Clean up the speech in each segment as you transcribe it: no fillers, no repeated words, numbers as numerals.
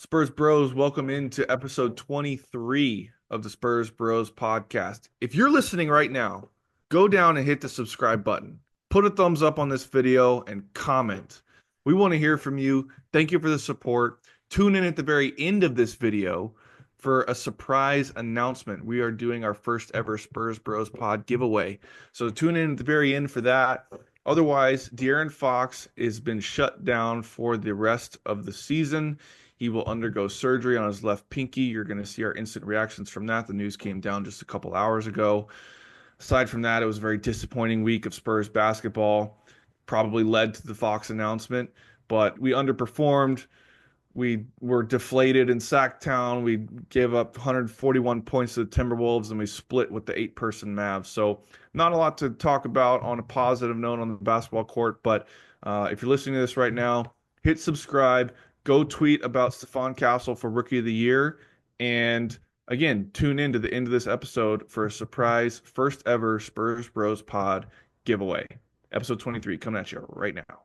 Spurs Bros, welcome into episode 23 of the Spurs Bros podcast. If you're listening right now, go down and hit the subscribe button. Put a thumbs up on this video and comment. We want to hear from you. Thank you for the support. Tune in at the very end of this video for a surprise announcement. We are doing our first ever Spurs Bros pod giveaway. So tune in at the very end for that. Otherwise, De'Aaron Fox has been shut down for the rest of the season. He will undergo surgery on his left pinky. You're going to see our instant reactions from that. The news came down just a couple hours ago. Aside from that, it was a very disappointing week of Spurs basketball. Probably led to the Fox announcement, but we underperformed. We were deflated in Sacktown. We gave up 141 points to the Timberwolves, and we split with the 8-person Mavs. So not a lot to talk about on a positive note on the basketball court, but if you're listening to this right now, hit subscribe. Go tweet about Stephon Castle for Rookie of the Year. And again, tune in to the end of this episode for a surprise first ever Spurs Bros pod giveaway. Episode 23 coming at you right now.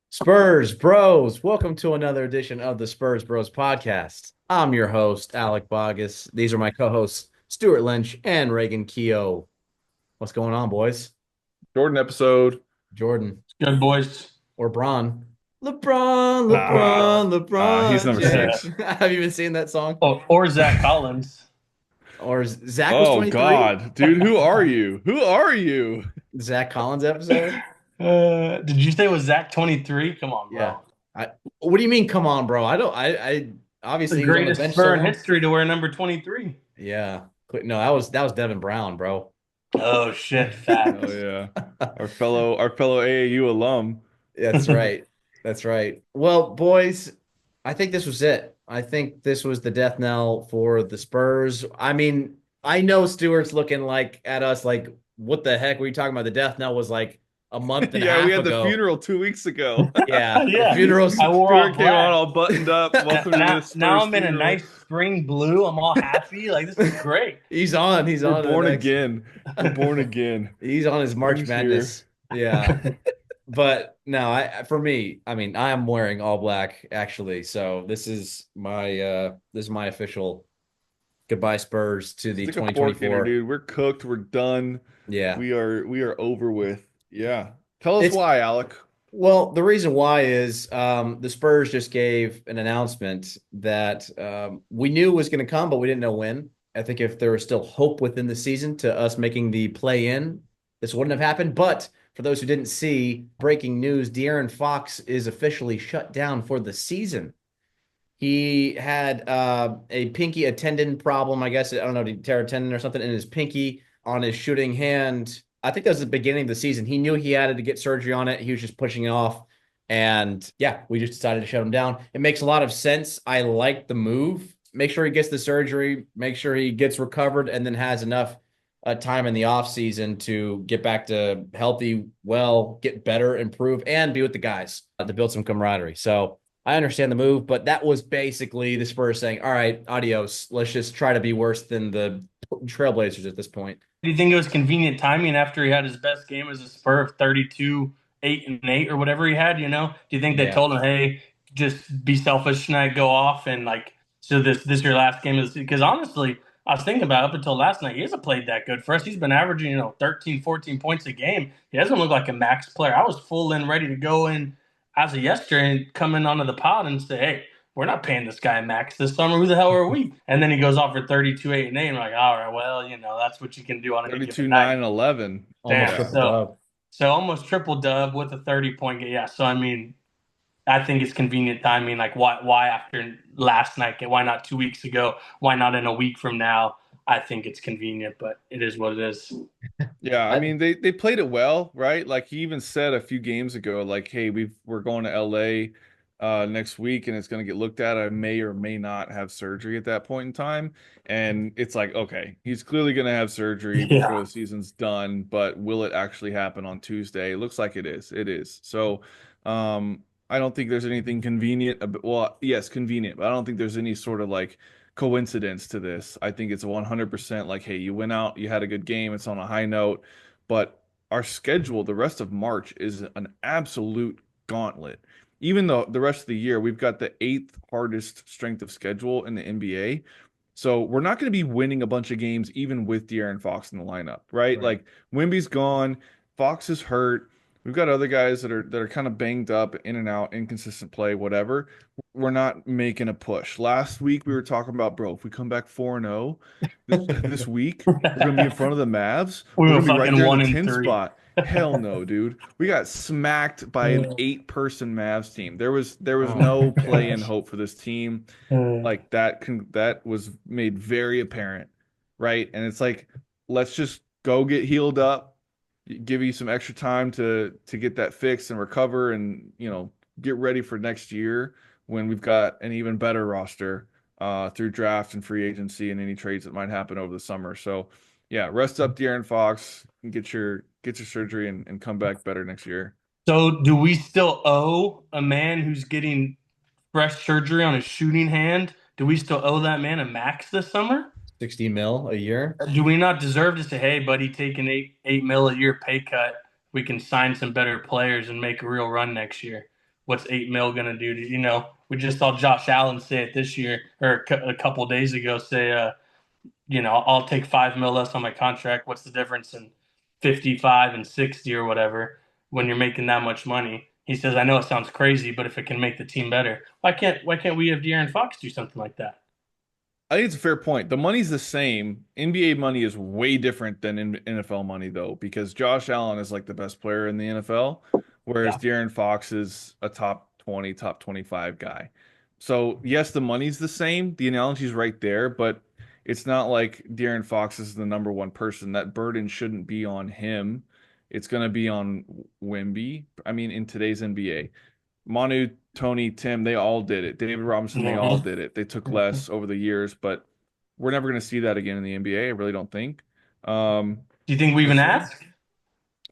Spurs Bros, welcome to another edition of the Spurs Bros podcast. I'm your host, Alec Bogus. These are my co-hosts, Stuart Lynch and Reagan Keogh. What's going on, boys? Jordan episode. Jordan. Good boys. Or Bron. LeBron He's number James. 6. Have you been seeing that song? Or Zach Collins. Or Zach was 23? God, dude, who are you? Who are you? Zach Collins episode? Did you say it was Zach 23? Come on, bro. Yeah. What do you mean, come on, bro? I obviously the greatest Spur in history to wear number 23. Yeah. No, that was Devin Brown, bro. Oh shit, facts. Oh yeah. Our fellow AAU alum. That's right. That's right. Well, boys, I think this was it. I think this was the death knell for the Spurs. I mean, I know Stuart's looking like at us like, what the heck were you talking about? The death knell was like a month and a half Yeah, we had ago. the funeral 2 weeks ago. Yeah, Yeah. the funeral. I wore all Stuart came on all buttoned up. Welcome to this now I'm in funeral. a nice spring blue. I'm all happy. Like, this is great. He's on. We're born again. We're born again. He's on his March Spring's Madness. Yeah. But no, for me, I mean, I am wearing all black actually. So this is my official goodbye Spurs to the Stick a fork in her, 2024. dude. We're cooked. We're done. Yeah. We are over with. Yeah. Tell us why, Alec. Well, the reason why is the Spurs just gave an announcement that we knew was going to come, but we didn't know when. I think if there was still hope within the season to us making the play-in, this wouldn't have happened. But for those who didn't see, breaking news, De'Aaron Fox is officially shut down for the season. He had a pinky tendon problem, I guess. I don't know, did he tear a tendon or something in his pinky on his shooting hand. I think that was the beginning of the season. He knew he had to get surgery on it. He was just pushing it off. And yeah, we just decided to shut him down. It makes a lot of sense. I like the move. Make sure he gets the surgery, make sure he gets recovered, and then has enough time in the offseason to get back to healthy, well, get better, improve, and be with the guys to build some camaraderie. So I understand the move, but that was basically the Spurs saying, all right, adios. Let's just try to be worse than the Trailblazers at this point. Do you think it was convenient timing after he had his best game as a Spur of 32, 8 and 8 or whatever he had, you know? Do you think they told him, hey, just be selfish tonight, go off, and like, so this your last game? Because honestly, I was thinking about it up until last night, he hasn't played that good for us. He's been averaging, 13, 14 points a game. He doesn't look like a max player. I was full in, ready to go in as of yesterday and come in onto the pod and say, hey, we're not paying this guy max this summer. Who the hell are we? And then he goes off for 32, 8 and 8. And I'm like, all right, well, that's what you can do on a 32, 9, and 11. Almost triple dub. So almost triple dub with a 30-point game. Yeah, so I mean, I think it's convenient timing. Like, why after last night? Why not 2 weeks ago? Why not in a week from now? I think it's convenient, but it is what it is. Yeah, I mean, they played it well, right? Like, he even said a few games ago, like, hey, we're going to LA next week, and it's going to get looked at. I may or may not have surgery at that point in time. And it's like, okay, he's clearly going to have surgery before the season's done, but will it actually happen on Tuesday? It looks like it is. It is. So, I don't think there's anything convenient. Well, yes, convenient, but I don't think there's any sort of like coincidence to this. I think it's 100% like, hey, you went out, you had a good game, it's on a high note, but our schedule the rest of March is an absolute gauntlet. even though the rest of the year we've got the 8th hardest strength of schedule in the NBA. So we're not going to be winning a bunch of games even with De'Aaron Fox in the lineup, right? Right. Like Wemby's gone, Fox is hurt. We've got other guys that are kind of banged up, in and out, inconsistent play, whatever. We're not making a push. Last week we were talking about, bro, if we come back 4-0 this week, we're gonna be in front of the Mavs. We We're were gonna be right fucking there in one the and 10 three. spot. Hell no, dude. We got smacked by an 8-person Mavs team. There was Oh no my play in gosh. hope for this team. Like that was made very apparent, right? And it's like, let's just go get healed up, give you some extra time to get that fixed and recover, and get ready for next year when we've got an even better roster through draft and free agency and any trades that might happen over the summer. So yeah, rest up De'Aaron Fox and get your surgery and come back better next year. So, do we still owe a man who's getting fresh surgery on his shooting hand? Do we still owe that man a max this summer? 60 mil a year. Do we not deserve to say, "Hey, buddy, take an eight mil a year pay cut. We can sign some better players and make a real run next year"? What's 8 mil gonna do to We just saw Josh Allen say it this year or a couple days ago. Say, I'll take 5 mil less on my contract. What's the difference in 55 and 60 or whatever when you're making that much money? He says, I know it sounds crazy, but if it can make the team better, why can't we have De'Aaron Fox do something like that? I think it's a fair point. The money's the same. NBA money is way different than NFL money, though, because Josh Allen is like the best player in the NFL, whereas Yeah. De'Aaron Fox is a top 20, top 25 guy. So, yes, the money's the same. The analogy's right there, but it's not like De'Aaron Fox is the number one person. That burden shouldn't be on him. It's going to be on Wemby. I mean, in today's NBA. Manu, Tony, Tim, they all did it. David Robinson, they all Mhm. did it. They took less over the years, but we're never going to see that again in the NBA. I really don't think. Do you think we We'll even see. ask?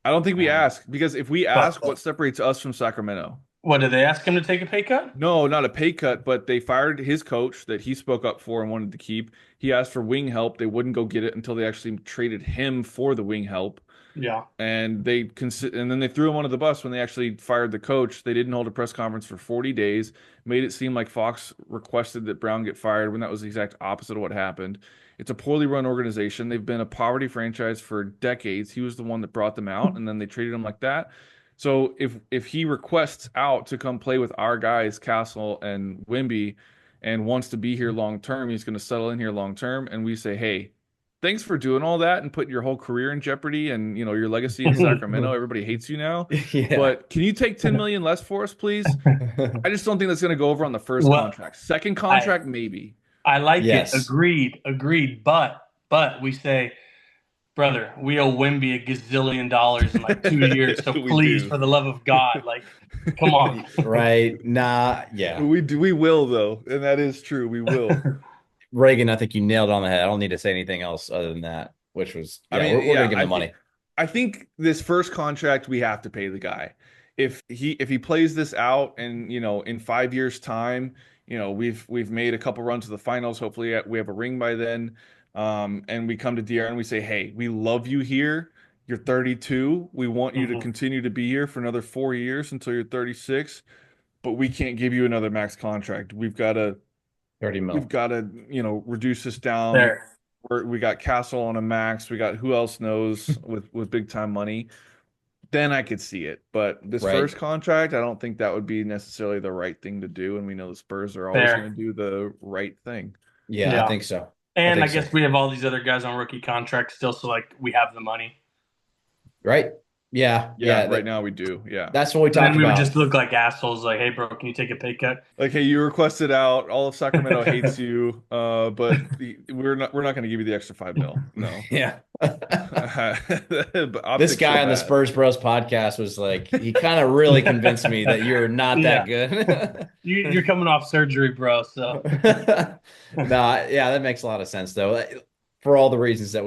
I don't think we Uh, ask, because if we But ask, what separates us from Sacramento? what did they ask him to take a pay cut? No, not a pay cut, but they fired his coach that he spoke up for and wanted to keep. He asked for wing help. They wouldn't go get it until they actually traded him for the wing help. Yeah. And and then they threw him under the bus when they actually fired the coach. They didn't hold a press conference for 40 days, made it seem like Fox requested that Brown get fired when that was the exact opposite of what happened. It's a poorly run organization. They've been a poverty franchise for decades. He was the one that brought them out, and then they treated him like that. So if he requests out to come play with our guys, Castle and Wimby, and wants to be here long term, he's going to settle in here long term, and we say, hey, thanks for doing all that and putting your whole career in jeopardy and your legacy in Sacramento. Everybody hates you now. yeah. But can you take 10 million less for us, please? I just don't think that's going to go over on the first Well, contract. Second I contract, maybe. I like it. Yes. Agreed. But we say, brother, we owe Wemby a gazillion dollars in like 2 years. So We please, do. for the love of God, like, come on. Right. Nah. Yeah. We do. We will, though, and that is true. We will. Reagan, I think you nailed it on the head. I don't need to say anything else other than that, which was, I yeah, mean, we're yeah, gonna give him the money. I think this first contract we have to pay the guy. If he plays this out and in 5 years time, we've made a couple runs to the finals. Hopefully we have a ring by then. And we come to DR and we say, hey, we love you here. You're 32. We want you to Mhm. continue to be here for another 4 years until you're 36, but we can't give you another max contract. We've got to 30 we've mil. got to reduce this down. There. We got Castle on a max. We got who else knows with big time money. Then I could see it. But this Right. first contract, I don't think that would be necessarily the right thing to do. And we know the Spurs are always going There. to do the right thing. Yeah, I Yeah. think so. And I think so. guess we have all these other guys on rookie contracts still, so like we have the money. Right. Yeah. Yeah, right now we do. Yeah. That's what we And then talked we would about. just look like assholes, like, hey, bro, can you take a pay cut? Like, hey, you requested out. All of Sacramento hates you. But we're not going to give you the extra 5 mil. No. Yeah. But This optics guy are on the bad. Spurs Bros podcast was like, he kind of really convinced me that you're not that good. You're coming off surgery, bro. So No, yeah, that makes a lot of sense though. For all the reasons that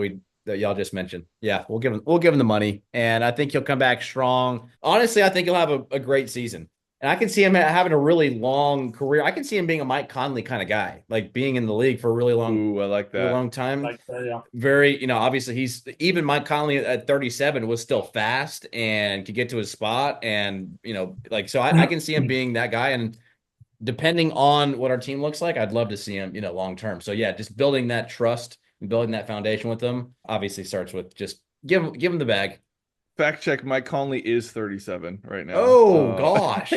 y'all just mentioned. Yeah, we'll give him the money, and I think he'll come back strong. Honestly, I think he'll have a great season. And I can see him having a really long career. I can see him being a Mike Conley kind of guy, like being in the league for a Ooh, I like really that. long time. Like that, yeah. Very, obviously he's even Mike Conley at 37 was still fast and could get to his spot. And, like, so I can see him being that guy. And depending on what our team looks like, I'd love to see him, long term. So yeah, just building that trust and building that foundation with them obviously starts with just give him the bag. Fact check, Mike Conley is 37 right now. Oh gosh.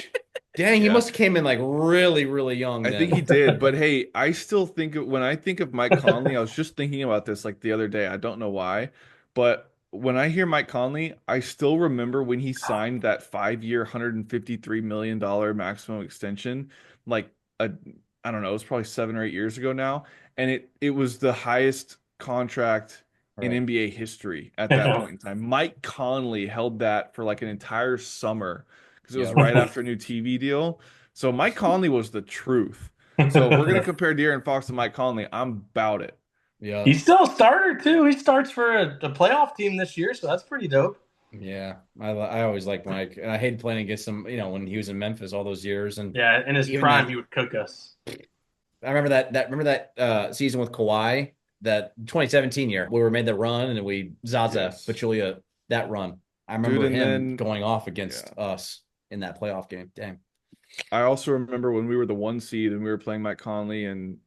Dang, he Yeah. must have came in like really, really young I then. think he did, but hey, I still think when I think of Mike Conley, I was just thinking about this like the other day. I don't know why, but when I hear Mike Conley, I still remember when he signed that 5-year, $153 million maximum extension, like a, I don't know, it was probably 7 or 8 years ago now, and it was the highest contract in Right. NBA history at that point in time. Mike Conley held that for like an entire summer because it was Yeah. right after a new TV deal. So Mike Conley was the truth. So if we're gonna compare De'Aaron Fox to Mike Conley, I'm about it. Yeah. He's still a starter too. He starts for the playoff team this year, so that's pretty dope. Yeah. I always liked Mike. And I hated playing against him, when he was in Memphis all those years. And Yeah, in his even prime, he would cook us. I remember that season with Kawhi, that 2017 year where we made the run and we Zaza, Yes. Pachulia, that run. I Dude, remember and him then going off against us in that playoff game. Dang. I also remember when we were the 1 seed and we were playing Mike Conley and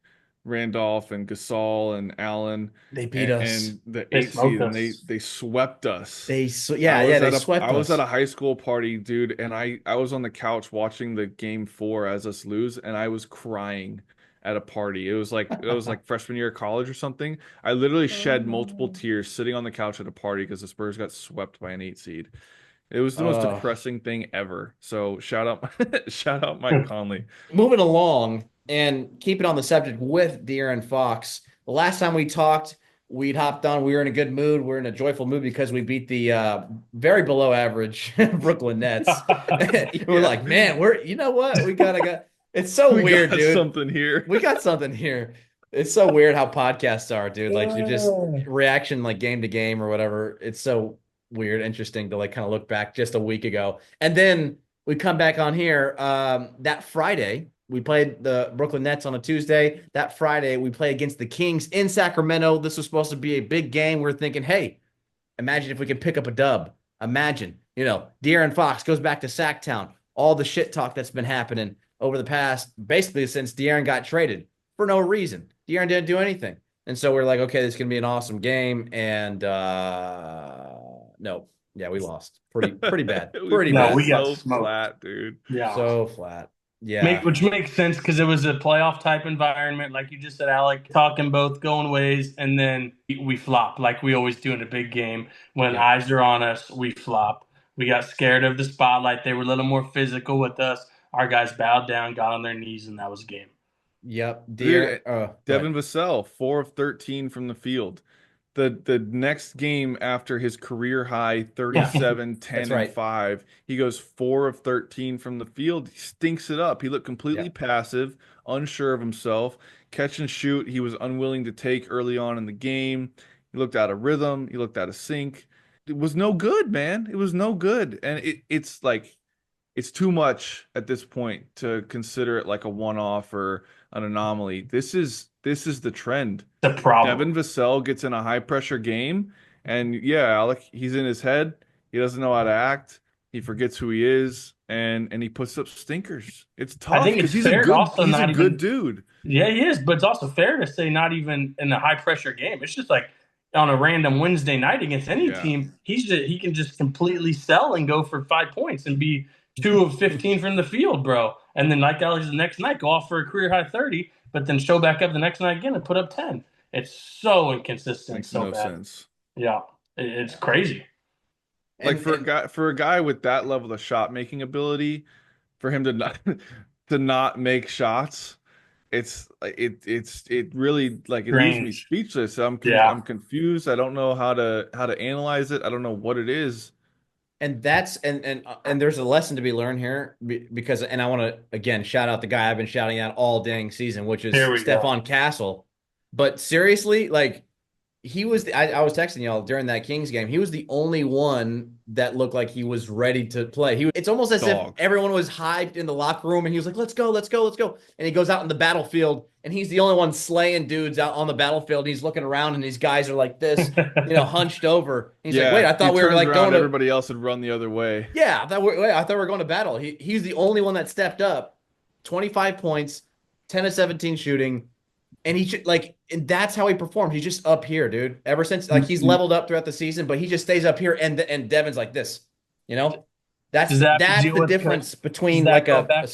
Randolph and Gasol and Allen They beat us. and the They 8 seed smoked and us. they swept us. They they swept I was at us. a high school party, dude, and I was on the couch watching the game 4 as us lose, and I was crying at a party. It was like freshman year of college or something. I literally shed multiple tears sitting on the couch at a party because the Spurs got swept by an 8 seed. It was the most Uh, depressing thing ever. So shout out shout out Mike Conley. moving along and keeping on the subject with De'Aaron Fox. The last time we talked, we'd hopped on. We were in a good mood. We are in a joyful mood because we beat the very below average Brooklyn Nets. We're like, man, you know what? We gotta go. It's so We weird, got dude. something here. We got something here. It's so weird how podcasts are, dude. Like you just reaction like game to game or whatever. It's so weird, interesting to like kind of look back just a week ago. And then we come back on here. That Friday, we played the Brooklyn Nets on a Tuesday. That Friday, we play against the Kings in Sacramento. This was supposed to be a big game. We're thinking, hey, imagine if we could pick up a dub. Imagine, De'Aaron Fox goes back to Sacktown. All the shit talk that's been happening over the past, basically since De'Aaron got traded for no reason. De'Aaron didn't do anything. And so we're like, okay, this is going to be an awesome game. And no, yeah, we lost. Pretty bad. Pretty No, bad. we got so smoked. flat, dude. Yeah. So flat. Yeah. Which makes sense because it was a playoff type environment, like you just said, Alec, talking both going ways, and then we flop like we always do in a big game. When eyes are on us, we flop. We got scared of the spotlight. They were a little more physical with us. Our guys bowed down, got on their knees, and that was game. Yep. Dude, Devin Vassell, 4 of 13 from the field. The next game after his career high 37, 10, and 5, he goes 4 of 13 from the field. He stinks it up. He looked completely passive, unsure of himself. Catch and shoot, he was unwilling to take early on in the game. He looked out of rhythm. He looked out of sync. It was no good, man. It was no good. And it's like it's too much at this point to consider it like a one-off or an anomaly. This is the trend. The problem. Devin Vassell gets in a high pressure game, and yeah, Alec, he's in his head. He doesn't know how to act. He forgets who he is, and he puts up stinkers. It's tough because he's a good dude. Yeah, he is, but it's also fair to say not even in a high pressure game. It's just like on a random Wednesday night against any team, he can just completely sell and go for 5 points and be 2 of 15 from the field, bro. And then like Alex the next night go off for a career high 30, but then show back up the next night again and put up 10. It's so inconsistent. Makes so no bad. sense. Yeah, it's crazy. Like for a guy with that level of shot making ability, for him to not make shots, it really like it leaves me speechless. I'm confused. I don't know how to analyze it. I don't know what it is. And that's and there's a lesson to be learned here because I want to again shout out the guy I've been shouting out all dang season, which is Stephon Castle. But seriously, like I was texting y'all during that Kings game. He was the only one that looked like he was ready to play. It's almost as if everyone was hyped in the locker room and he was like, let's go, let's go, let's go. And he goes out in the battlefield and he's the only one slaying dudes out on the battlefield. And he's looking around and these guys are like this, hunched over. And he's like, wait, I thought we were like going to. Everybody else would run the other way. Yeah, I thought we were going to battle. He's the only one that stepped up. 25 points, 10 of 17 shooting. And and that's how he performed. He's just up here, dude. Ever since, he's leveled up throughout the season, but he just stays up here. And Devin's like this, That's the difference between a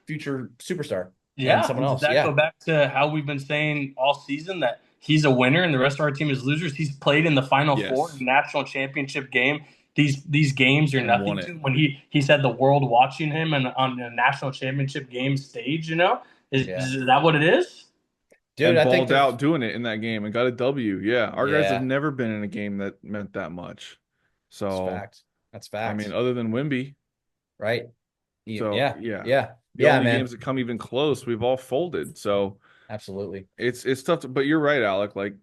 future superstar and someone else. Does that go back to how we've been saying all season that he's a winner and the rest of our team is losers? He's played in the Final Four, national championship game. These games are nothing to him. When he said the world watching him on a national championship game stage, is that what it is? Dude, and balled out doing it in that game and got a W. Yeah, our guys have never been in a game that meant that much. So that's fact. I mean, other than Wemby, right? So, yeah. The only games that come even close, we've all folded. So absolutely, it's tough. But you're right, Alec. Like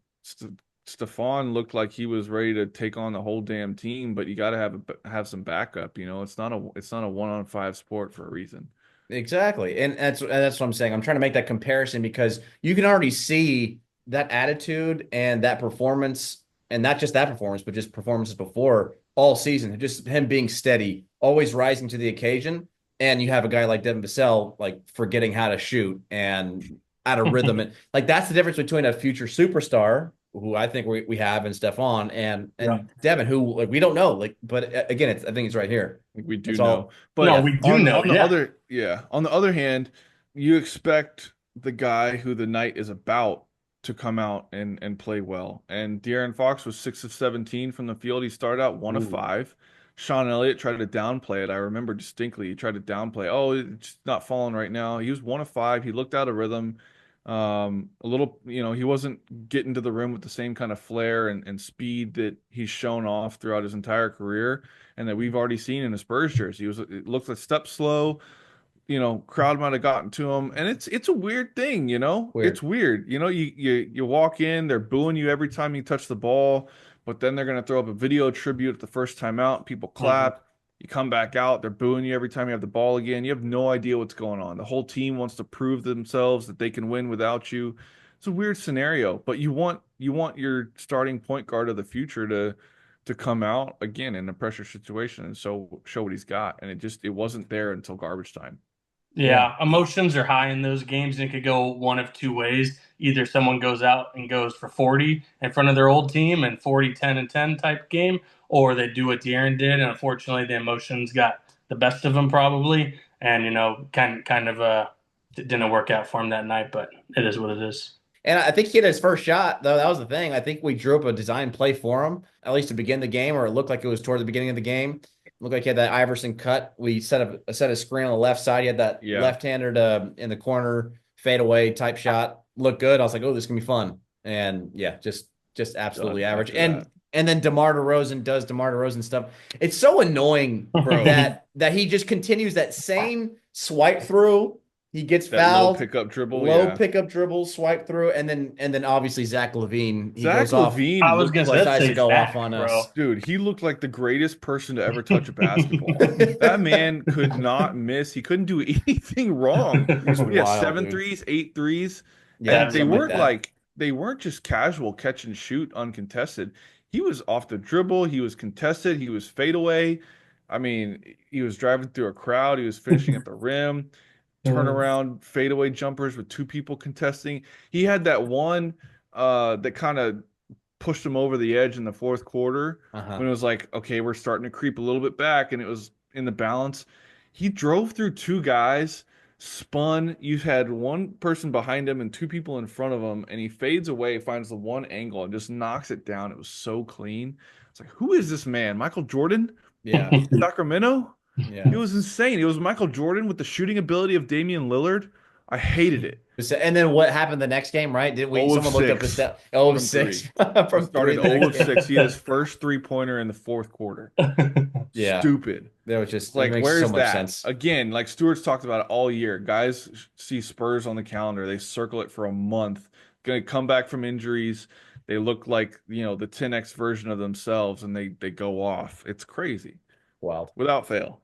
Stephon looked like he was ready to take on the whole damn team. But you got to have some backup. It's not a 1-on-5 sport for a reason. Exactly. And that's what I'm saying. I'm trying to make that comparison because you can already see that attitude and that performance, and not just that performance, but just performances before all season, just him being steady, always rising to the occasion. And you have a guy like Devin Vassell, like forgetting how to shoot and out of rhythm. And that's the difference between a future superstar, who I think we have in Stephon, and Devin, who we don't know. But again, I think it's right here. We do know. But we do know. On the other hand, you expect the guy who the night is about to come out and play well. And De'Aaron Fox was 6 of 17 from the field. He started out 1 of 5. Sean Elliott tried to downplay it. I remember distinctly. He tried to downplay. Oh, it's not falling right now. He was 1 of 5. He looked out of rhythm. A little, he wasn't getting to the rim with the same kind of flair and speed that he's shown off throughout his entire career, and that we've already seen in the Spurs jersey. It looked a step slow. Crowd might have gotten to him, and it's a weird thing. It's weird. You walk in, they're booing you every time you touch the ball, but then they're gonna throw up a video tribute at the first time out. People clap. You come back out, they're booing you every time you have the ball again. You have no idea what's going on. The whole team wants to prove themselves that they can win without you. It's a weird scenario, but you want your starting point guard of the future to come out again in a pressure situation and so show what he's got. And it wasn't there until garbage time. Yeah, emotions are high in those games, and it could go one of two ways. Either someone goes out and goes for 40 in front of their old team and 40, 10, and 10 type game, or they do what De'Aaron did, and unfortunately the emotions got the best of him probably, and kind of it didn't work out for him that night, but it is what it is. And I think he hit his first shot, though. That was the thing. I think we drew up a design play for him, at least to begin the game, or it looked like it was toward the beginning of the game. Looked like he had that Iverson cut. We set a screen on the left side. He had that left-handed in the corner fadeaway type shot. Looked good. I was like, oh, this is gonna be fun. And just absolutely average. And then DeMar DeRozan does DeMar DeRozan stuff. It's so annoying that he just continues that same swipe through. He gets fouled. Low pickup dribble, swipe through, and then obviously Zach LaVine. I was going to go off on us, dude. He looked like the greatest person to ever touch a basketball. That man could not miss. He couldn't do anything wrong. He had 7 threes, 8 threes. Yeah, and they weren't just casual catch and shoot uncontested. He was off the dribble. He was contested. He was fadeaway. I mean, he was driving through a crowd. He was finishing at the rim. Turnaround fadeaway jumpers with 2 people contesting. He had that one that kind of pushed him over the edge in the fourth quarter when it was like, okay, we're starting to creep a little bit back, and it was in the balance. He drove through 2 guys, spun. You had 1 person behind him and 2 people in front of him, and he fades away, finds the one angle, and just knocks it down. It was so clean. It's like, who is this man? Michael Jordan? Yeah. Sacramento? Yeah. It was insane. It was Michael Jordan with the shooting ability of Damian Lillard. I hated it. And then what happened the next game, right? Someone looked up the stat? 0 of 6. Started 0 of 6. He had his first 3-pointer in the fourth quarter. Yeah. Stupid. That was just like, where's so much that? Sense. Again, like Stuart's talked about it all year. Guys see Spurs on the calendar. They circle it for a month. Going to come back from injuries. They look like, the 10x version of themselves, and they go off. It's crazy. Wild. Without fail.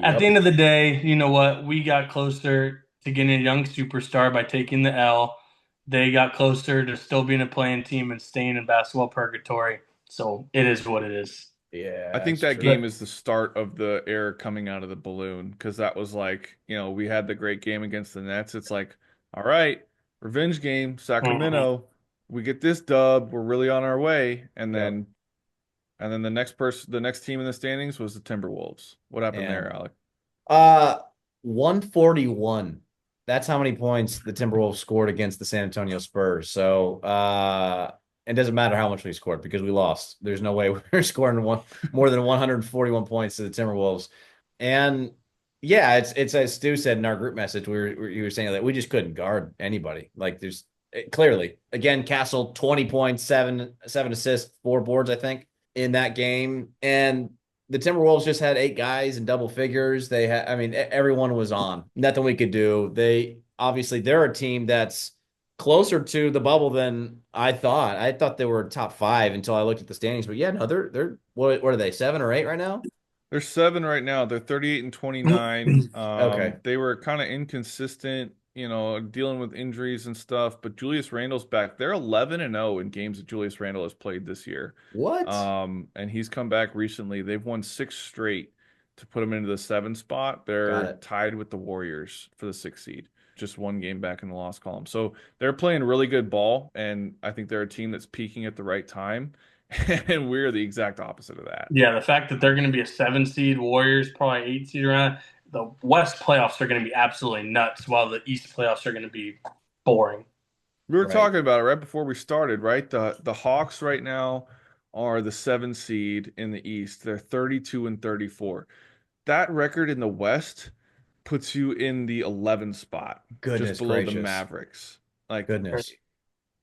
At the Yep. end of the day, you know what? We got closer to getting a young superstar by taking the L. They got closer to still being a playing team and staying in basketball purgatory. So it is what it is. Yeah, I think that's that true. game is the start of the air coming out of the balloon, because that was like, we had the great game against the Nets. It's like, all right, revenge game, Mhm. Sacramento. We get this dub, we're really on our way. And Yep. then the next team in the standings was the Timberwolves. What happened And there, Alec? 141. That's how many points the Timberwolves scored against the San Antonio Spurs. So it doesn't matter how much we scored because we lost. There's no way we're scoring more than 141 points to the Timberwolves. And yeah, it's as Stu said in our group message, you were saying that we just couldn't guard anybody. Like there's clearly again, Castle 20 points, seven assists, 4 boards, I think, in that game. And the Timberwolves just had 8 guys in double figures. They had, I mean, everyone was on. Nothing we could do. They're a team that's closer to the bubble than I thought. I thought they were top 5 until I looked at the standings. But yeah, no, they're what are they, 7 or 8 right now? They're 7 right now. They're 38 and 29. Okay. They were kind of inconsistent, dealing with injuries and stuff, but Julius Randle's back. They're 11 and 0 in games that Julius Randle has played this year. What? And he's come back recently. They've won 6 straight to put them into the 7 spot. Got They're it. tied with the Warriors for the 6th seed. Just one game back in the loss column. So they're playing really good ball, and I think they're a team that's peaking at the right time. And we're the exact opposite of that. Yeah, the fact that they're going to be a 7 seed, Warriors probably 8 seed around. The West playoffs are going to be absolutely nuts, while the East playoffs are going to be boring. We were Right. talking about it right before we started, right? The Hawks right now are the 7 seed in the East. They're 32 and 34. That record in the West puts you in the 11 spot, just Goodness below the gracious. Mavericks. Like Goodness.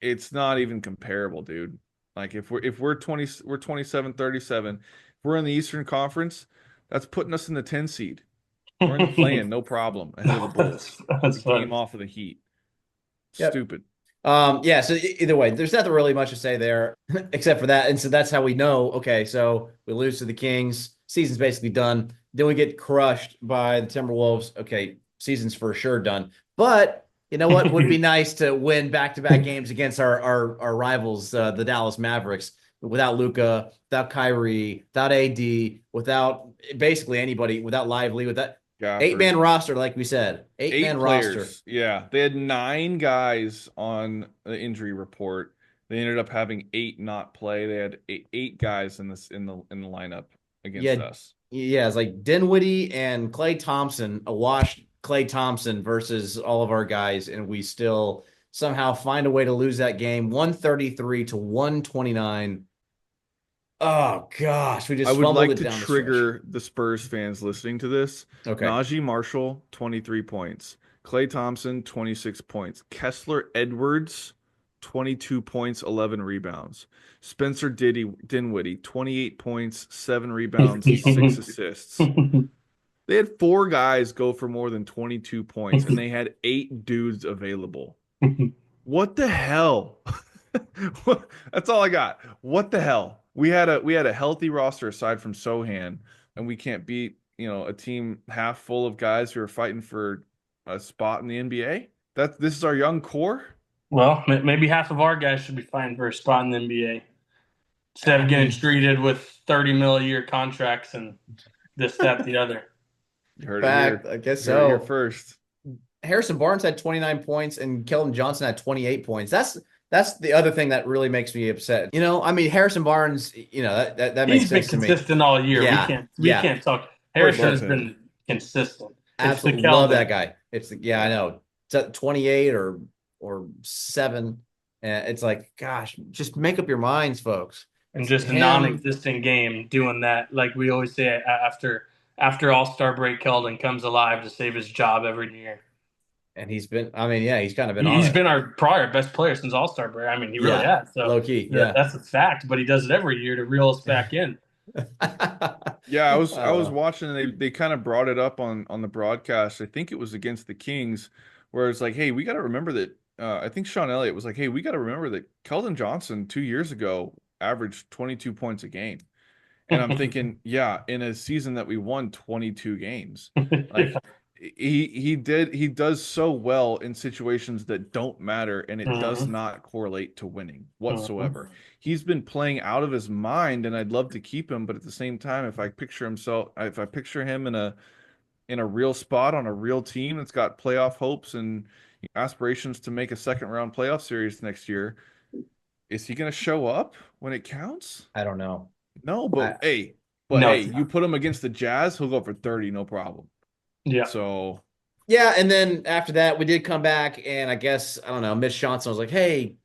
it's not even comparable, dude. Like if we're 20 we're 27 37. If we're in the Eastern Conference, that's putting us in the 10 seed. We're in the play-in, no problem, ahead of the Bulls. A That's game funny. off of the Heat. Yep. Stupid. Yeah, so either way, there's nothing really much to say there except for that. And so that's how we know, okay, so we lose to the Kings, season's basically done. Then we get crushed by the Timberwolves. Okay, season's for sure done. But you know what? Would be nice to win back-to-back games against our rivals, the Dallas Mavericks, without Luka, without Kyrie, without AD, without basically anybody, without Lively, with that Gafford. 8-man roster, like we said. 8-man 8 roster. players. Yeah, they had 9 guys on the injury report. They ended up having 8 not play. They had eight guys in the lineup against Yeah, us. yeah, it's like Dinwiddie and Klay Thompson, a washed Klay Thompson versus all of our guys, and we still somehow find a way to lose that game 133 to 129. Oh gosh, we I just would fumbled like it to down the stretch. trigger the Spurs fans listening to this. Okay. Najee Marshall, 23 points. Klay Thompson, 26 points. Kessler Edwards, 22 points, 11 rebounds. Spencer Dinwiddie, 28 points, 7 rebounds, 6 assists. They had 4 guys go for more than 22 points, and they had 8 dudes available. What the hell? That's all I got. What the hell? We had a healthy roster aside from Sohan, and we can't beat, a team half full of guys who are fighting for a spot in the NBA. This is our young core. Well, maybe half of our guys should be fighting for a spot in the NBA instead I of getting mean, treated with 30 mil a year contracts and this, that, the other. You heard it fact, here. I guess You heard it here so. first. Harrison Barnes had 29 points and Keldon Johnson had 28 points. That's the other thing that really makes me upset. I mean, Harrison Barnes, that makes He's been sense to me. consistent all year. Yeah, We yeah. can't talk. Harrison Love has him. been consistent. It's the Absolutely love that Keldon. guy. I know. It's at 28 or 7. And it's like, gosh, just make up your minds, folks. And It's just a him. non-existent game doing that. Like we always say, after All-Star break, Keldon comes alive to save his job every year. And he's been, I mean, yeah, he's kind of been on He's it. been our prior best player since All-Star break. I mean, he really Yeah, has. So low key. Yeah. that's a fact. But he does it every year to reel us back in. Yeah, I was Oh, watching, and they kind of brought it up on the broadcast. I think it was against the Kings, where it's like, hey, we got to remember that I think Sean Elliott was like, "Hey, we got to remember that Keldon Johnson 2 years ago averaged 22 points a game." And I'm thinking, yeah, in a season that we won 22 games, like he does so well in situations that don't matter, and it does Mhm. not correlate to winning Mhm. whatsoever. He's been playing out of his mind, and I'd love to keep him, but at the same time, if I picture him in a real spot on a real team that's got playoff hopes and aspirations to make a second round playoff series next year, is he going to show up when it counts? I don't know. No, I but No, hey, it's you not. put him against the Jazz, he'll go for 30, no problem. Yeah. So Yeah, and then after that, we did come back, and I guess I don't know. Mitch Johnson was like, "Hey,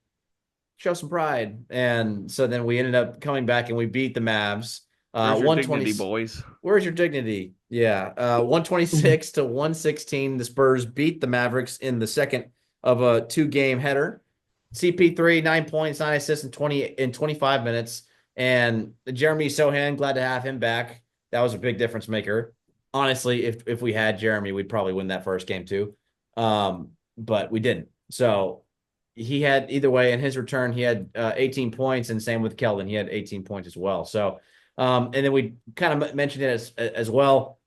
show some pride," and so then we ended up coming back and we beat the Mavs. where's your 120. dignity, boys? Where's your dignity? Yeah, 126 to 116. The Spurs beat the Mavericks in the second of a two-game header. CP3 9 points, 9 assists in 25 minutes, and Jeremy Sohan, glad to have him back. That was a big difference maker. Honestly, if we had Jeremy, we'd probably win that first game too, but we didn't. So he had either way. In his return, he had 18 points, and same with Keldon. He had 18 points as well. So, and then we kind of mentioned it as well.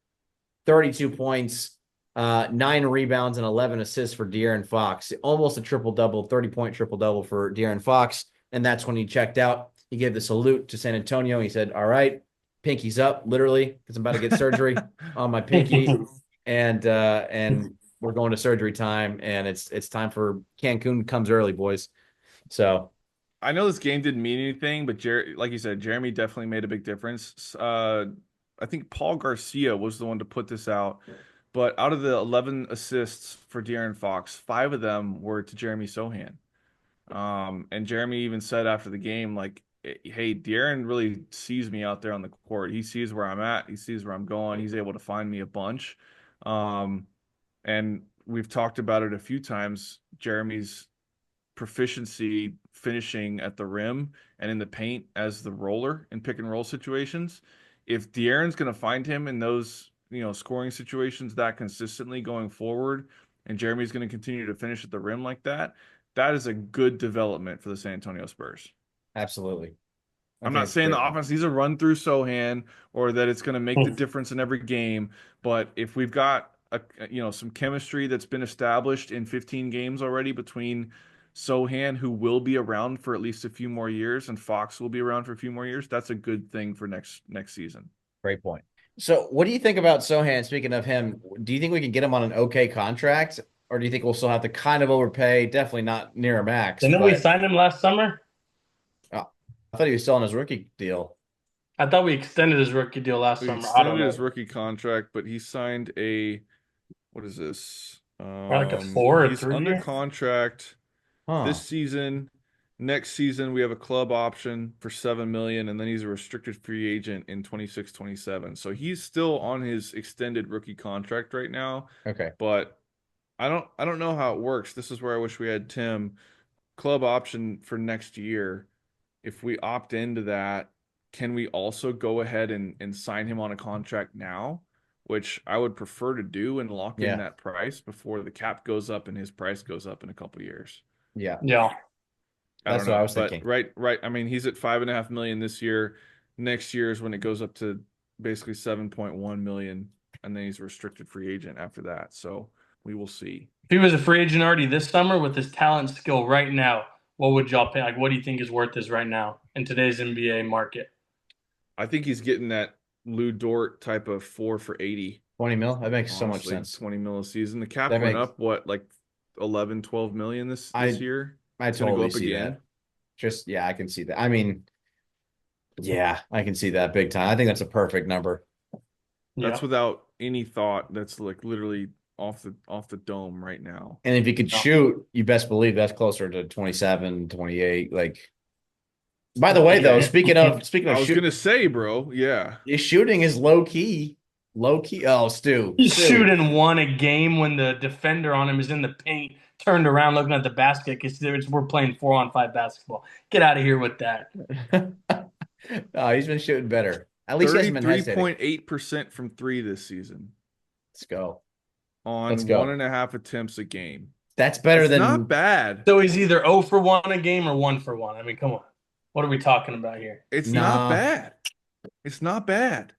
32 points, 9 rebounds, and 11 assists for De'Aaron Fox. Almost a triple double, 30-point triple double for De'Aaron Fox. And that's when he checked out. He gave the salute to San Antonio. He said, "All right, pinky's up," literally, because I'm about to get surgery on my pinky, and we're going to surgery time, and it's time for Cancun comes early, boys. So I know this game didn't mean anything, but like you said, Jeremy definitely made a big difference. I think Paul Garcia was the one to put this out, but out of the 11 assists for De'Aaron Fox, 5 of them were to Jeremy Sohan. And Jeremy even said after the game, like, "Hey, De'Aaron really sees me out there on the court. He sees where I'm at. He sees where I'm going. He's able to find me a bunch." Um, and we've talked about it a few times. Jeremy's proficiency finishing at the rim and in the paint as the roller in pick and roll situations. If De'Aaron's going to find him in those, scoring situations that consistently going forward, and Jeremy's going to continue to finish at the rim like that, that is a good development for the San Antonio Spurs. absolutely. I I'm think not it's a saying the great point. offense needs a run through Sohan or that it's going to make the difference in every game, but if we've got some chemistry that's been established in 15 games already between Sohan, who will be around for at least a few more years, and Fox will be around for a few more years, that's a good thing for next season. Great point. So, what do you think about Sohan? Speaking of him, do you think we can get him on an okay contract, or do you think we'll still have to kind of overpay? Definitely not near a max, Didn't we but sign him last summer? I thought he was still on his rookie deal. I thought we extended his rookie deal last We summer. I don't extended his know. rookie contract, but he signed what is this? Probably like a 4 or He's under 3 year. contract this Huh. season. Next season, we have a club option for 7 million, and then he's a restricted free agent in 26-27. So he's still on his extended rookie contract right now, Okay. but I don't know how it works. This is where I wish we had Tim. Club option for next year. If we opt into that, can we also go ahead and sign him on a contract now? Which I would prefer to do and lock in Yeah. that price before the cap goes up and his price goes up in a couple years. Yeah. Yeah. I don't That's what I know, was but thinking. right. I mean, he's at 5.5 million this year. Next year is when it goes up to basically 7.1 million, and then he's a restricted free agent after that. So we will see. If he was a free agent already this summer with his talent and skill right now, what would y'all pay? Like, what do you think is worth his right now in today's NBA market? I think he's getting that Lou Dort type of 4 for 80. 20 mil? That makes so much Honestly, sense. 20 mil a season. The cap That went makes up what, like 11, 12 million this I year. I It's going to go totally up see that. again. Just yeah, I can see that. I mean, yeah, I can see that big time. I think that's a perfect number. That's Yeah. without any thought. That's like literally off the dome right now. And if you could Yeah. shoot, you best believe that's closer to 27, 28. Like, by the way, though, Yeah. speaking of I was shoot, gonna say, bro, yeah. his shooting is low key. Low key. Oh, He's Stu. shooting one a game when the defender on him is in the paint, turned around looking at the basket because we're playing 4-on-5 basketball. Get out of here with that. Oh, he's been shooting better. At least he hasn't been hesitating. 33.8% from three this season Let's go. Let's on one go. and a half attempts a game. That's better It's than not bad. So he's either 0 for 1 a game or 1 for 1. I mean, come on. What are we talking about here? It's not nah. bad. It's not bad.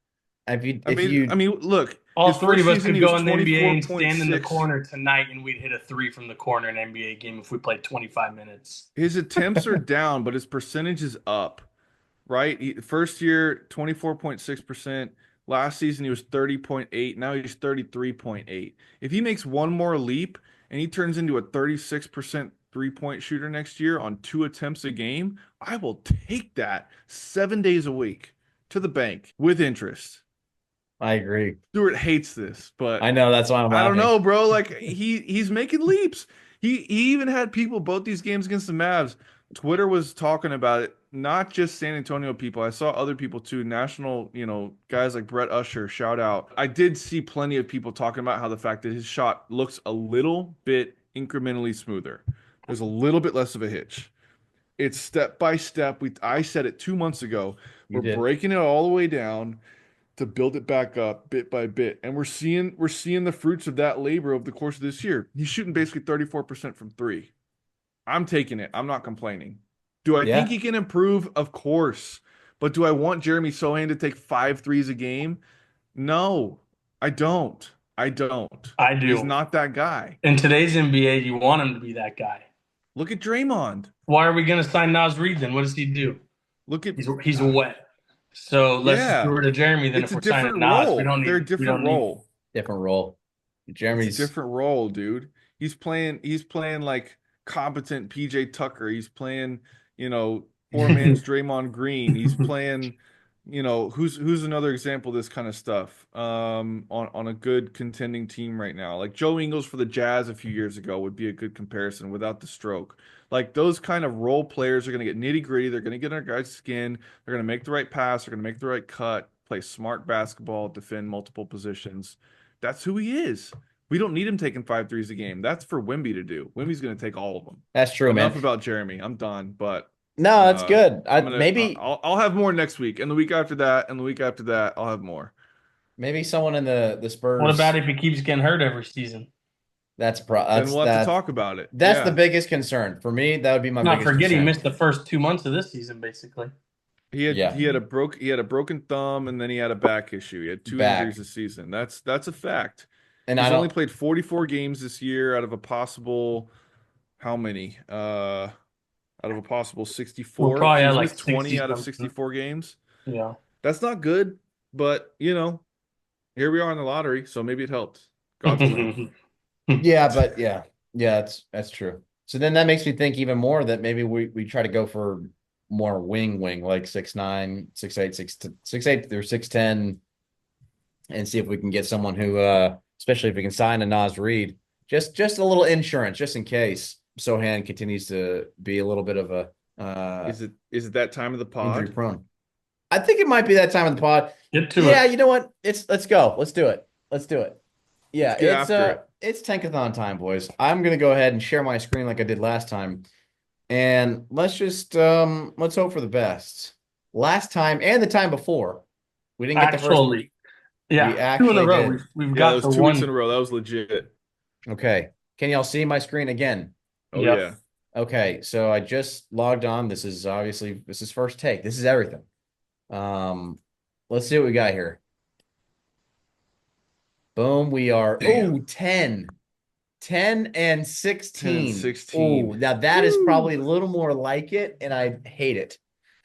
If you I if mean, you look, All his three first of us season could he was go in the NBA and stand in the 24.6. corner tonight, and we'd hit a 3 from the corner in an NBA game if we played 25 minutes. His attempts are down, but his percentage is up, right? First year, 24.6%. Last season, he was 30.8. Now he's 33.8. If he makes one more leap and he turns into a 36% three-point shooter next year on 2 attempts a game, I will take that 7 days a week to the bank with interest. I agree. Stuart hates this, but I know that's why I'm I don't laughing. know, bro. Like he's making leaps. He even had people both these games against the Mavs. Twitter was talking about it, not just San Antonio people. I saw other people too, national, guys like Brett Usher, shout out. I did see plenty of people talking about how the fact that his shot looks a little bit incrementally smoother. There's a little bit less of a hitch. It's step by step. I said it 2 months ago. You We're did. breaking it all the way down to build it back up bit by bit. And we're seeing the fruits of that labor over the course of this year. He's shooting basically 34% from three. I'm taking it. I'm not complaining. Do I think Yeah. he can improve? Of course. But do I want Jeremy Sohan to take 5 threes a game? No, I don't. I don't. I He's do. not that guy. In today's NBA, you want him to be that guy. Look at Draymond. Why are we going to sign Nas Reed then? What does he do? Look at He's wet. So let's just give yeah. it to Jeremy then. It's If a we're signing different Nas, we role. don't They're a need. We different don't need. role. Different role. It's a Jeremy's different role, dude. He's playing like competent PJ Tucker. He's playing, poor man's Draymond Green. He's playing, who's another example of this kind of stuff on a good contending team right now. Like Joe Ingles for the Jazz a few years ago would be a good comparison without the stroke. Like those kind of role players are going to get nitty gritty. They're going to get on their guys' skin. They're going to make the right pass. They're going to make the right cut, play smart basketball, defend multiple positions. That's who he is. We don't need him taking 5 threes a game. That's for Wemby to do. Wemby's going to take all of them. That's true, Enough man. about Jeremy. I'm done. But No, that's good. maybe I'll have more next week, and the week after that, and the week after that, I'll have more. maybe someone in the Spurs. What about if he keeps getting hurt every season? Then We'll have to talk about it. That's Yeah. the biggest concern for me. That would be my Not biggest forget he concern. missed the first 2 months of this season, basically. He had a broken thumb, and then he had a back issue. He had two injuries this season. That's a fact. And He's only played 44 games this year out of a possible how many? Out of a possible 64. We'll probably He's had like missed 20 60 out of something. 64 games. Yeah. That's not good, but here we are in the lottery, so maybe it helped. God's plan. That's true. So then that makes me think even more that maybe we try to go for more wing like 6'9", 6'8", 6'8" or 6'10", and see if we can get someone who especially if we can sign a Nas Reed, just a little insurance just in case Sohan continues to be a little bit of a Is it that time of the pod? injury prone. I think it might be that time of the pod. Get to it. Yeah, you know what? Let's go. Let's do it. Yeah, it's Tankathon time, boys. I'm gonna go ahead and share my screen like I did last time. And let's just let's hope for the best. Last time and the time before, we didn't get the first. Yeah, 2 in a row. We've got that was 2 weeks in a row. That was legit. Okay. Can y'all see my screen again? Oh yeah. Okay, so I just logged on. This is first take. This is everything. Let's see what we got here. Boom, we are 10 and 16. 16. Oh, now that is probably a little more like it, and I hate it.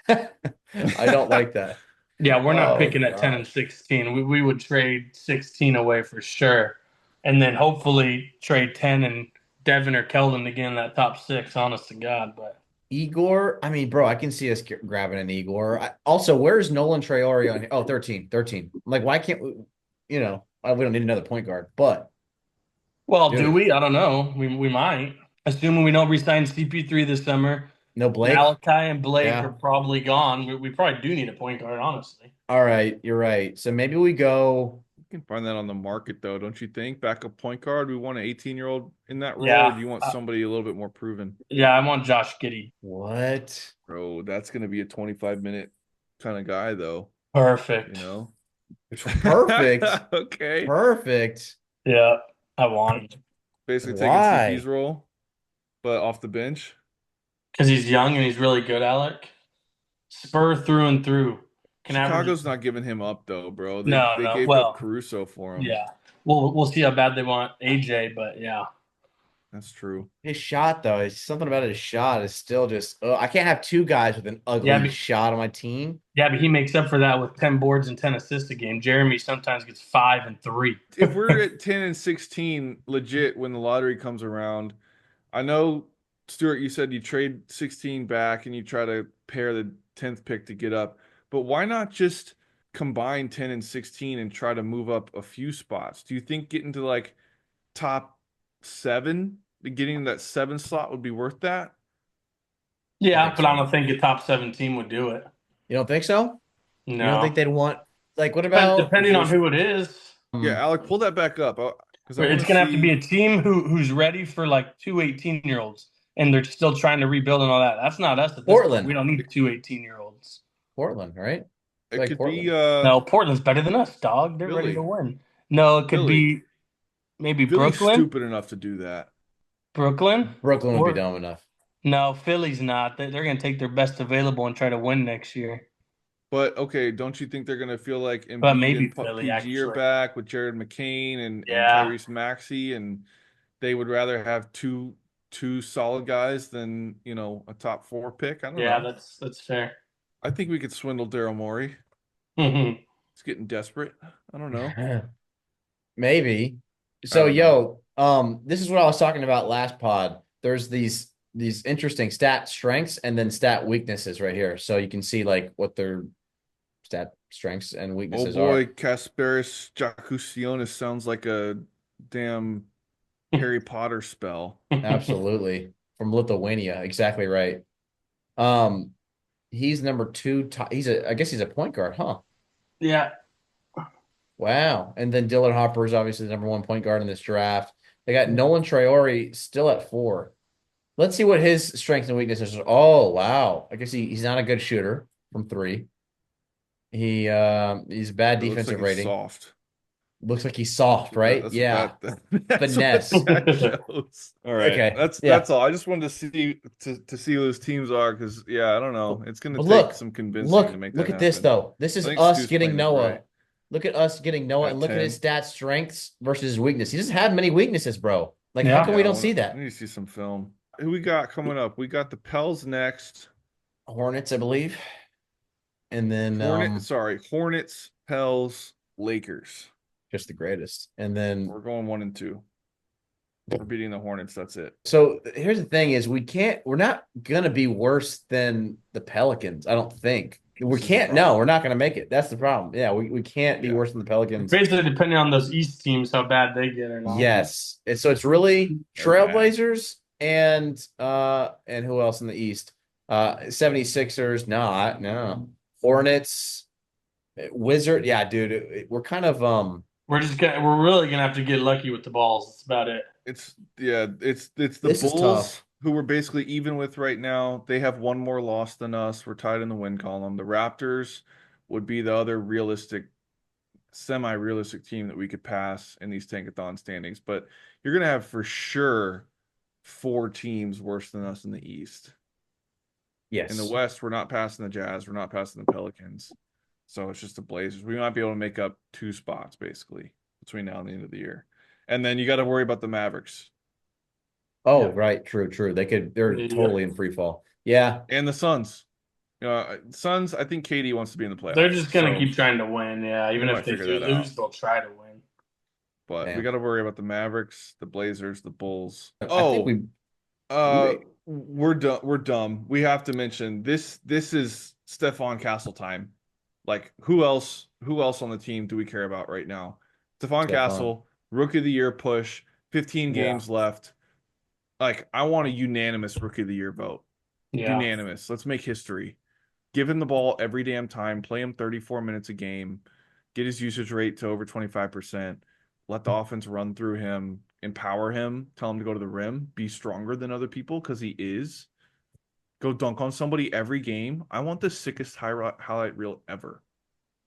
I don't like that. Yeah, we're not picking at 10 and 16. We would trade 16 away for sure. And then hopefully trade 10 and Devin or Keldon to get in that top 6, honest to God. But Igor, I mean, bro, I can see us grabbing an Igor. Also, where's Nolan Traore on here? Oh, 13. Like, why can't we, we don't need another point guard, but. Well, do we? I don't know. We might. Assuming we don't re-sign CP3 this summer. No Blake. Alec and Blake are probably gone. We probably do need a point guard, honestly. All right, you're right. So maybe we go. You can find that on the market, though, don't you think? Backup point guard. We want an 18-year-old in that role, Yeah. or do you want somebody a little bit more proven? Yeah, I want Josh Giddey. What? Bro, that's going to be a 25-minute kind of guy, though. Perfect. Perfect. Okay. Perfect. Yeah, I want him. basically taking CP's Why? role, but off the bench. Because he's young and he's really good, Alec. Spur through and through. Can average. Chicago's not giving him up though, bro. They No, they no. gave up Well, Caruso for him. yeah. We'll see how bad they want AJ, but yeah. That's true. His shot, though, it's something about his shot is still just. I can't have two guys with an Yeah, ugly but, shot on my team. yeah, but he makes up for that with 10 boards and 10 assists a game. Jeremy sometimes gets 5 and 3. If we're at 10 and 16, legit when the lottery comes around, I know Stuart, you said you trade 16 back and you try to pair the 10th pick to get up, but why not just combine 10 and 16 and try to move up a few spots? Do you think getting to like top 7, getting that 7 slot would be worth that? Yeah, think but I so. don't think a top 7 team would do it. You don't think so? You don't No. think they'd want like what about Depending on who it is. Yeah, Alec, pull that back up because I want It's to going to have to be see. a team who's ready for like 2 18-year-olds and they're still trying to rebuild and all that. That's not us at this point. Portland? We don't need 2 18-year-olds. Portland, right? It Like could be Portland. No, Portland's better than us, dog. They're ready to Philly. win. No, it could Philly. be maybe Philly's Brooklyn. stupid enough to do that. Brooklyn. Brooklyn would be Or dumb enough. no, Philly's not. They're going to take their best available and try to win next year. But okay, don't you think they're gonna feel like But Embiid maybe and Philly, PG are actually. back with Jared McCain and Yeah. Tyrese Maxey, and they would rather have two solid guys than a top 4 pick? I don't Yeah, know. that's fair. I think we could swindle Daryl Morey. Mhm. He's getting desperate. I don't know. Maybe. I So, don't know. this is what I was talking about last pod. There's these interesting stat strengths and then stat weaknesses right here. So you can see like what their stat strengths and Oh weaknesses boy, are. Kasparis Jakusionis sounds like a damn Harry Potter spell. Absolutely. From Lithuania. Exactly right. He's number 2. I guess he's a point guard, huh? Yeah. Wow. And then Dylan Hopper is obviously the number 1 point guard in this draft. They got Nolan Traore still at 4. Let's see what his strengths and weaknesses are. Oh, wow. I guess he's not a good shooter from 3. He's a bad It looks like defensive he's rating. soft. Looks like he's soft, right? That's Yeah. that's Finesse. what that shows. All right. Okay. That's Yeah. that's all. I just wanted to see who those teams are because I don't know. It's gonna But take some convincing to make that look at this happen. though. This I is think us Stu's getting playing it Noah. right. Look at us getting Noah At and look at his 10. stat strengths versus his weakness. He doesn't have many weaknesses, bro. Like, how Yeah. come we don't see I that? need to see some film. Who we got coming up? We got the Pels next. Hornets, I believe. And then Hornets, Pels, Lakers. just the greatest. And then We're going 1 and 2. We're beating the Hornets. That's it. so here's the thing is we're not gonna be worse than the Pelicans, I don't think. We This is the can't problem. we're not gonna make it. That's the problem. Yeah, we can't be Yeah. worse than the Pelicans. Basically, depending on those East teams, how bad they get or not. Yes. And so it's really They're bad. Trailblazers and who else in the East? 76ers, no. Hornets, Wizard. Yeah, dude. We're kind of We're really gonna have to get lucky with the balls. That's about it. It's the This is Bulls tough. who we're basically even with right now. They have 1 more loss than us. We're tied in the win column. The Raptors would be the other semi-realistic team that we could pass in these Tankathon standings. But you're gonna have for sure 4 teams worse than us in the East. yes. In the West, we're not passing the Jazz. We're not passing the Pelicans. So it's just the Blazers. We might be able to make up 2 spots basically between now and the end of the year. And then you got to worry about the Mavericks Oh, Yeah. right, true. They're Yeah. totally in free fall. Yeah. and the Suns. Suns, I think KD wants to be in the playoffs. They're just gonna so- keep trying to win. Yeah, even We if might they figure do that lose, out. they'll try to win. But we Damn. got to worry about the Mavericks, the Blazers, the Bulls. I Oh, think we're dumb. We're dumb. We have to mention this. This is Stephon Castle time. Like who else? Who else on the team do we care about right now? Stephon Stephon. Castle, Rookie of the Year push. 15 Yeah. games left. Like I want a unanimous Rookie of the Year vote. Yeah. Unanimous. Let's make history. Give him the ball every damn time. Play him 34 minutes a game. Get his usage rate to over 25%. Let the offense run through him. Empower him. Tell him to go to the rim. Be stronger than other people because he is. Go dunk on somebody every game. I want the sickest highlight reel ever.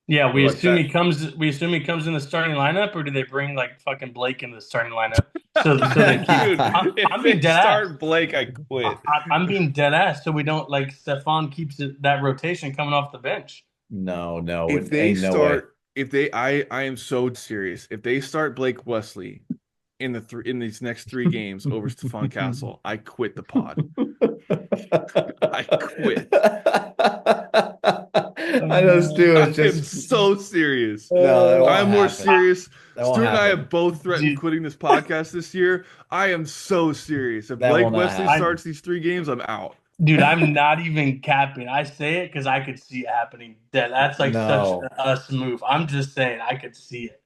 Yeah, we Like assume that. he comes. We assume he comes in the starting lineup, or do they bring like fucking Blake into the starting lineup so they keep? Dude, if I'm being they dead ass. start Blake, I quit. I'm being dead ass. So we don't like Stephon keeps that rotation coming off the bench. No, If it they ain't no way. start, if they, I am so serious. If they start Blake Wesley in these next 3 games over Stephon Castle, I quit the pod. I quit. I know Stu I is am just so serious. no, that I won't am more happen. serious. That won't Stuart and I have happen. both threatened Dude, quitting this podcast this year. I am so serious. If That will Blake not Wesley happen. starts these 3 games, I'm out. I'm not even capping. I say it because I could see it happening. That's like such No, an us move. I'm just saying I could see it.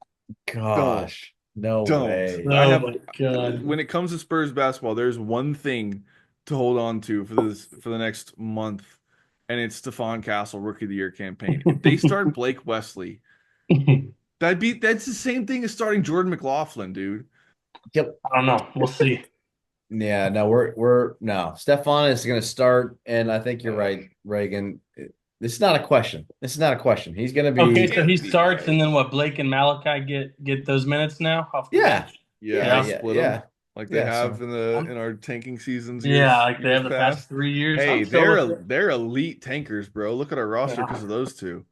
Don't. gosh, no Don't. way. I Oh have my god. when it comes to Spurs basketball, there's one thing to hold on to for the next month, and it's Stephon Castle Rookie of the Year campaign. If they start Blake Wesley, that's the same thing as starting Jordan McLaughlin, dude. Yep. I don't know. We'll see. Yeah, no, we're no. Stephon is going to start, and I think you're Ugh. right, Reagan. This is not a question. This is not a question. He's going to Okay, be, so he Can't be starts, and right. then what? Blake and Malachi get those minutes now off the yeah, bench. Yeah, yeah, they Yeah, yeah, split them yeah, like they yeah. have So in the I'm, in our tanking seasons yeah, like they years have the past past. 3 years. I'm Hey, still with it. they're elite tankers, bro. Look at our roster Yeah. because of those two.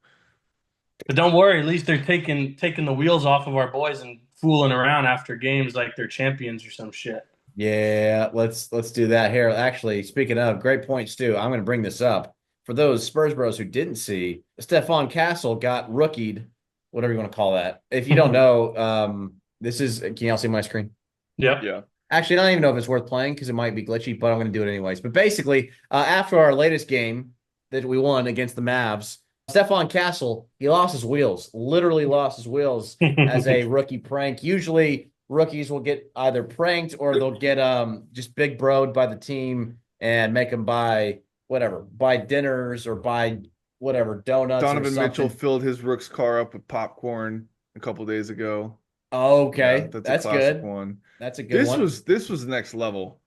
But don't worry, at least they're taking the wheels off of our boys and fooling around after games like they're champions or some shit. yeah, let's do that here. Actually, speaking of great point, Stu, I'm going to bring this up for those Spurs bros who didn't see. Stephon Castle got rookied, whatever you want to call that. If you don't know, this is. Can y'all see my screen? Yep. Yeah. Actually, I don't even know if it's worth playing because it might be glitchy, but I'm going to do it anyways. But basically, after our latest game that we won against the Mavs, Stephon Castle, he lost his wheels, literally lost his wheels as a rookie prank. Usually, rookies will get either pranked or they'll get just big broed by the team and make them buy dinners or buy whatever donuts or Donovan Mitchell something. filled his Rook's car up with popcorn a couple days ago. Yeah, Okay, that's a that's classic good. one. That's a good one. This was next level.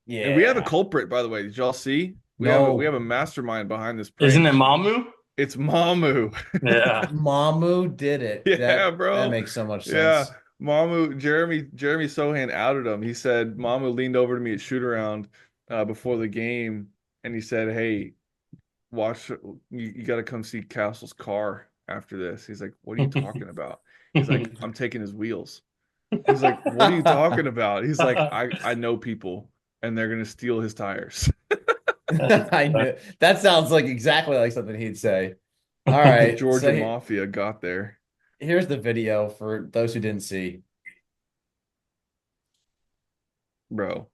And we have a Yeah. culprit, by the way. Did y'all see? We have No, a mastermind behind this Isn't it prank. Mamu? It's Mamu. Yeah. Mamu did it. Yeah, That bro. makes so much Yeah. sense. Jeremy Sohan outed him. He said Mamu leaned over to me at shoot around before the game and he said, "Hey, watch you got to come see Castle's car after this." He's like, "What are you talking about?" He's like, "I'm taking his wheels." He's like, "What are you talking about?" He's like, I know people and they're gonna steal his tires." I knew that sounds like exactly like something he'd say. All The right, so Georgia Mafia got there. here's the video for those who didn't see. Bro.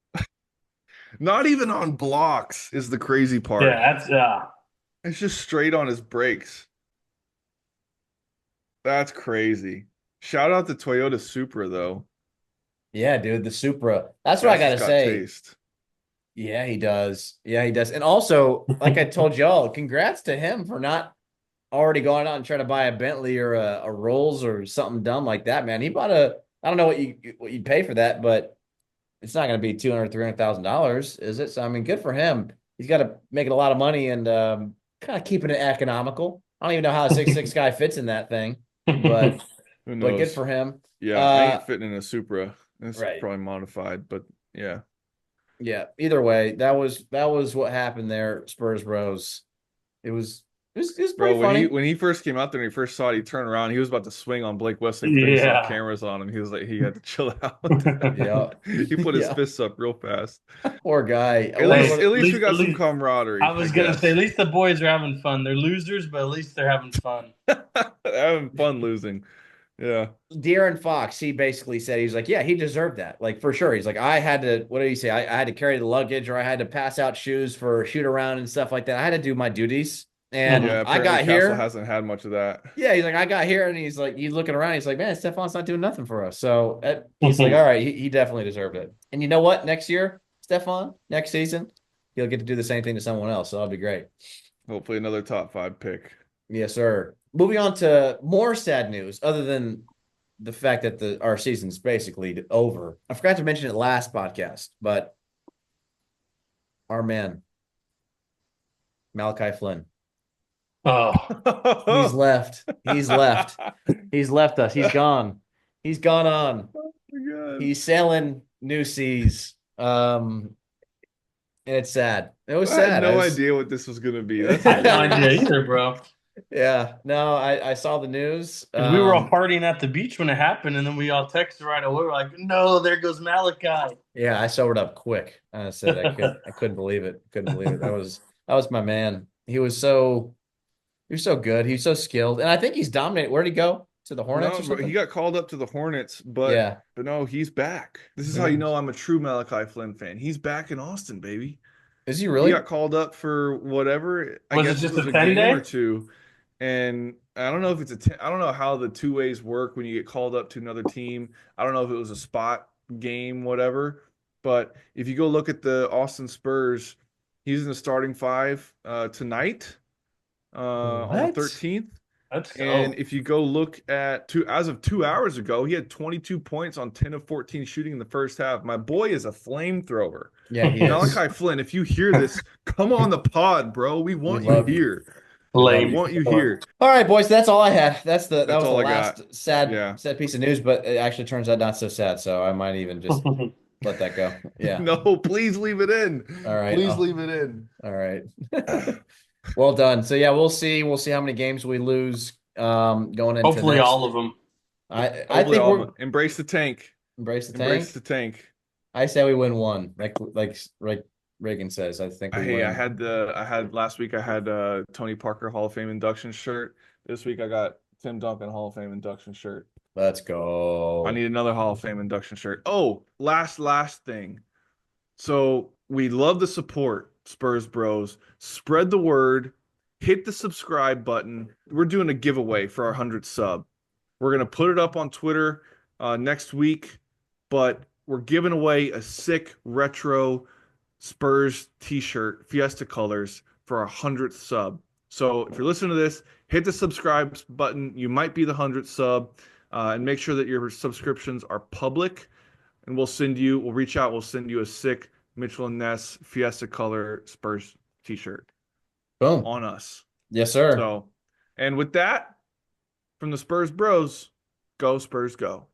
Not even on blocks is the crazy part. Yeah, that's It's just straight on his brakes. That's crazy. Shout out to Toyota Supra though. Yeah, dude, the Supra. That's what I Cass's gotta got say. taste. Yeah, he does. Yeah, he does. And also, like I told y'all, congrats to him for not already going out and trying to buy a Bentley or a Rolls or something dumb like that, man. He bought I don't know what you'd pay for that, but it's not going to be $200,000-$300,000, is it? So I mean, good for him. He's got to make it a lot of money and kind of keeping it economical. I don't even know how a 6'6" guy fits in that thing, but Who good knows? for him. Yeah, I ain't fitting in a Supra. It's Right. probably modified, but yeah. Yeah. Either way, that was what happened there, Spurs Bros. It was Bro, pretty funny. when he first came out there and he first saw it, he turned around. He was about to swing on Blake Wesley, but then he saw yeah. cameras on him. He was like, he had to chill out. Yeah. He put his Yeah. fists up real fast. Poor guy. I At wonder least, what at least we at got some least camaraderie. I was gonna guess. say at least the boys are having fun. They're losers, but at least they're having fun. Having fun losing. Yeah. De'Aaron Fox, he basically said, he's like, yeah, he deserved that. Like, for sure. He's like, I had to, what did he say? I had to carry the luggage or I had to pass out shoes for shoot around and stuff like that. I had to do my duties. And Yeah. I Apparently, got Castle here. hasn't had much of that. Yeah, he's like, I got here. And he's like, he's looking around. He's like, man, Stephon's not doing nothing for us. So he's like, all right, he definitely deserved it. And you know what? Next year, Stephon, next season, he'll get to do the same thing to someone else. So that'll be great. Hopefully, another top 5 pick. Yes, sir. Moving on to more sad news, other than the fact that our season's basically over. I forgot to mention it last podcast, but our man, Malachi Flynn, Oh, He's left. He's left. He's left us. He's gone. He's gone on. Oh my God. He's sailing new seas. And it's sad. It was I had sad. no idea what this was gonna be. That's I had no hilarious. idea either, bro. Yeah. No, I saw the news. Because we were all partying at the beach when it happened, and then we all texted right away. We're like, "No, there goes Malachi." Yeah, I sobered up quick. I said I couldn't believe it. Couldn't believe it. That was my man. He was so good. He was so skilled. And I think he's dominated. Where'd he go? To the Hornets No, or bro, he something? got called up to the Hornets, but Yeah. no, he's back. This is how you know I'm a true Malachi Flynn fan. He's back in Austin, baby. Is he He really? got called up for whatever. I Was it guess it just was a a 10 game or day? two, and I don't know if I don't know how the two ways work when you get called up to another team. I don't know if it was a spot game, whatever. But if you go look at the Austin Spurs, he's in the starting five tonight on the What? 13th. That's And so. if you go look at as of 2 hours ago, he had 22 points on 10 of 14 shooting in the first half. My boy is a flamethrower. Yeah, he is. Malachi Flynn, if you hear this, come on the pod, bro. We We want you love you. here. We love We Lame. you. want you here. All right, boys. That's all I had. That That's was the all I got. last sad Yeah. piece of news, but it actually turns out not so sad. So I might even just let that go. Yeah. No, please leave it in. All right. Please leave it in. All right. Well done. So yeah, we'll see. We'll see how many games we lose going into Hopefully, next. all of them. I Hopefully think all we're of it. Embrace the tank. embrace the Embrace tank. the tank. I say we win one. Like Reagan says. I think we Hey, win. I had last week I had Tony Parker Hall of Fame induction shirt. This week I got Tim Duncan Hall of Fame induction shirt. Let's go. I need another Hall of Fame induction shirt. Oh, last thing. So we love the support, Spurs Bros. Spread the word. Hit the subscribe button. We're doing a giveaway for our 100th sub. We're gonna put it up on Twitter next week, but we're giving away a sick retro Spurs T-shirt, Fiesta colors, for our 100th sub. So if you're listening to this, hit the subscribe button. You might be the 100th sub, and make sure that your subscriptions are public. And we'll reach out, we'll send you a sick Mitchell and Ness Fiesta color Spurs T-shirt Boom. on us. Yes, sir. So, and with that, from the Spurs Bros, go Spurs go.